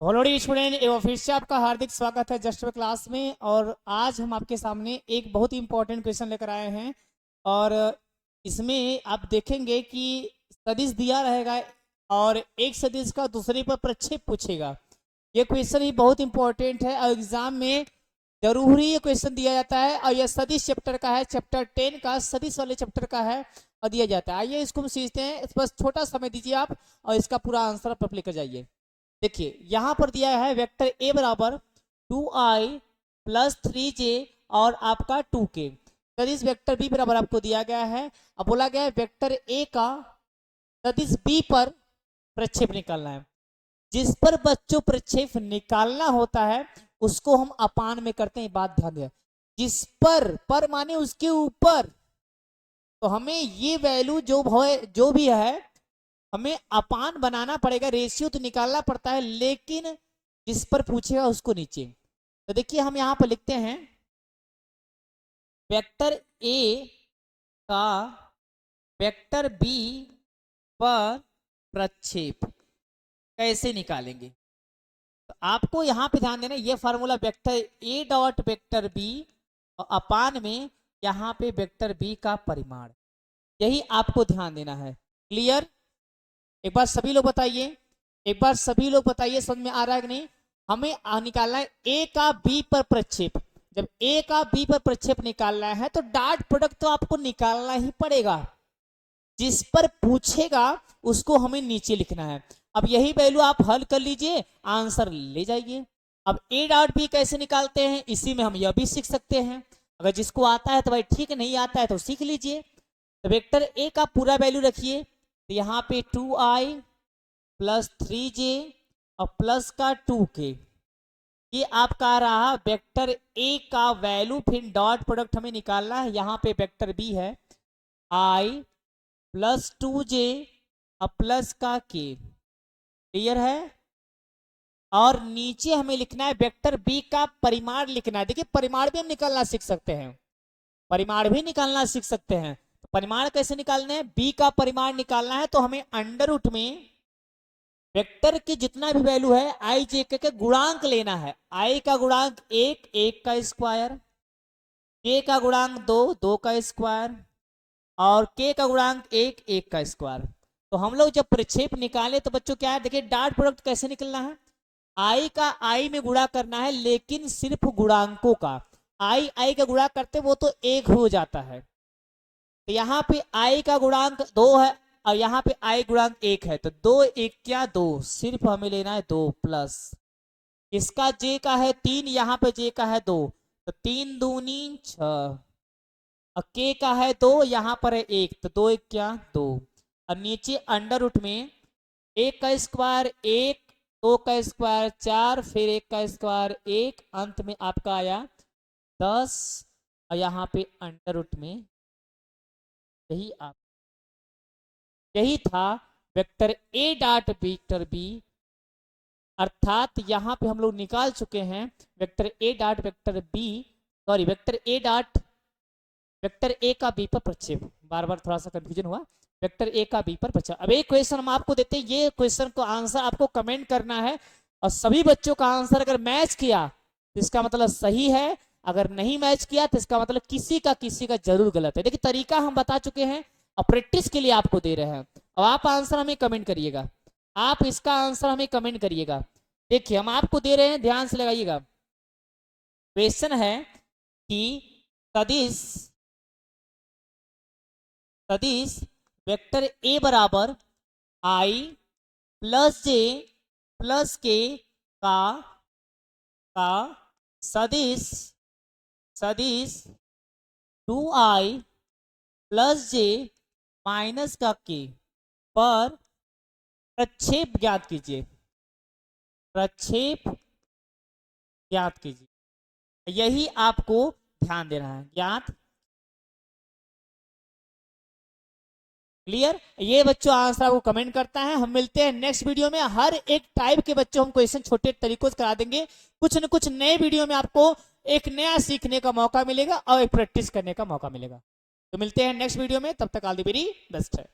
Hello student एवं फिर से आपका हार्दिक स्वागत है जस्ट क्लास में। और आज हम आपके सामने एक बहुत ही इंपॉर्टेंट क्वेश्चन लेकर आए हैं और इसमें आप देखेंगे कि सदिश दिया रहेगा और एक सदिश का दूसरे पर प्रक्षेप पूछेगा। ये क्वेश्चन ही बहुत इंपॉर्टेंट है और एग्जाम में जरूरी ये क्वेश्चन दिया जाता है और यह सदिश चैप्टर का है, चैप्टर 10 का सदिश वाले चैप्टर का है और दिया जाता है। आइए इसको हम सीखते हैं, बस छोटा समय दीजिए आप और इसका पूरा आंसर आप लेकर जाइए। देखिए यहां पर दिया है वेक्टर ए बराबर 2i प्लस 3j और आपका 2k। सदिश वेक्टर बी बराबर आपको दिया गया है। अब बोला गया है वेक्टर ए का सदिश बी पर प्रक्षेप निकालना है। जिस पर बच्चों प्रक्षेप निकालना होता है उसको हम अपान में करते हैं, बात ध्यान दें। जिस पर माने उसके ऊपर, तो हमें ये वैल्यू जो भी है हमें अपान बनाना पड़ेगा, रेशियो तो निकालना पड़ता है, लेकिन जिस पर पूछेगा उसको नीचे। तो देखिए हम यहां पर लिखते हैं वेक्टर ए का वेक्टर बी पर प्रक्षेप कैसे निकालेंगे। तो आपको यहां पे ध्यान देना, ये formula vector A dot vector B और अपान में यहां पे वेक्टर बी का परिमाण, यही आपको ध्यान देना है। क्लियर? एक बार सभी लोग बताइए, एक बार सभी लोग बताइए समझ में आ रहा है कि नहीं। हमें निकालना है ए का बी पर प्रक्षेप। जब ए का बी पर प्रक्षेप निकालना है तो डॉट प्रोडक्ट तो आपको निकालना ही पड़ेगा। जिस पर पूछेगा उसको हमें नीचे लिखना है। अब यही वैल्यू आप हल कर लीजिए, आंसर ले जाइए। अब ए डॉट बी कैसे निकालते हैं इसी में हम यह भी सीख सकते हैं। अगर जिसको आता है तो भाई ठीक है, नहीं आता है तो सीख लीजिए। तो वेक्टर ए का पूरा वैल्यू रखिए, तो यहाँ पे 2i प्लस 3j और प्लस का 2k, ये आपका रहा वेक्टर ए का वैल्यू। फिर डॉट प्रोडक्ट हमें निकालना है, यहाँ पे वेक्टर बी है i प्लस 2j और प्लस का k। क्लियर है? और नीचे हमें लिखना है वेक्टर बी का परिमाण लिखना है। देखिए परिमाण भी हम निकालना सीख सकते हैं, परिमाण भी निकालना सीख सकते हैं। तो परिमाण कैसे निकालना है, बी का परिमाण निकालना है तो हमें अंडर रूट में वेक्टर की जितना भी वैल्यू है आई जे के गुणांक लेना है। आई का गुणांक 1, 1 का स्क्वायर, के का गुणांक 2, 2 का स्क्वायर और के का गुणांक 1, 1 का स्क्वायर। तो हम लोग जब प्रक्षेप निकाले तो बच्चों क्या है, देखिए डॉट प्रोडक्ट कैसे निकलना है, आई का आई में गुणा करना है, लेकिन सिर्फ गुणांकों का। आई आई का गुणा करते वो तो 1 हो जाता है। तो यहाँ पे आई का गुणांक 2 है और यहाँ पे आई गुणांक 1 है, तो 2 1 क्या 2, सिर्फ हमें लेना है 2 प्लस इसका जे का है 3, यहाँ पे जे का है 2, तो 3 दूनी 6 और के का है 2, यहाँ पर है 1, तो 2 1 क्या 2। और नीचे अंडर रूट में 1 का स्क्वायर 1, 2 का स्क्वायर 4, फिर 1 का स्क्वायर 1, अंत में आपका आया 10 और यहाँ पे अंडर रूट में यही था vector A dot vector B. अर्थात यहां पे हम लोग निकाल चुके हैं vector A dot vector B, sorry vector A dot vector A का बी पर प्रक्षेप। बार बार थोड़ा सा कंफ्यूजन हुआ, वेक्टर ए का बी पर प्रक्षेप। अब एक क्वेश्चन हम आपको देते हैं, ये क्वेश्चन को आंसर आपको कमेंट करना है और सभी बच्चों का आंसर अगर मैच किया तो इसका मतलब सही है, अगर नहीं मैच किया तो इसका मतलब किसी का जरूर गलत है। देखिए तरीका हम बता चुके हैं और प्रैक्टिस के लिए आपको दे रहे हैं। अब आप आंसर हमें कमेंट करिएगा, आप इसका आंसर हमें कमेंट करिएगा। देखिए हम आपको दे रहे हैं, ध्यान से लगाइएगा। क्वेश्चन है कि सदिश सदिश वेक्टर ए बराबर आई प्लस जे प्लस के का सदिश 2i प्लस जे माइनस का के पर प्रक्षेप ज्ञात कीजिए, प्रक्षेप ज्ञात कीजिए। यही आपको ध्यान देना है, ज्ञात। क्लियर? ये बच्चों आंसर आपको कमेंट करता है। हम मिलते हैं नेक्स्ट वीडियो में। हर एक टाइप के बच्चों हम क्वेश्चन छोटे तरीकों से करा देंगे। कुछ न कुछ नए वीडियो में आपको एक नया सीखने का मौका मिलेगा और एक प्रैक्टिस करने का मौका मिलेगा। तो मिलते हैं नेक्स्ट वीडियो में, तब तक ऑल द वेरी बेस्ट है।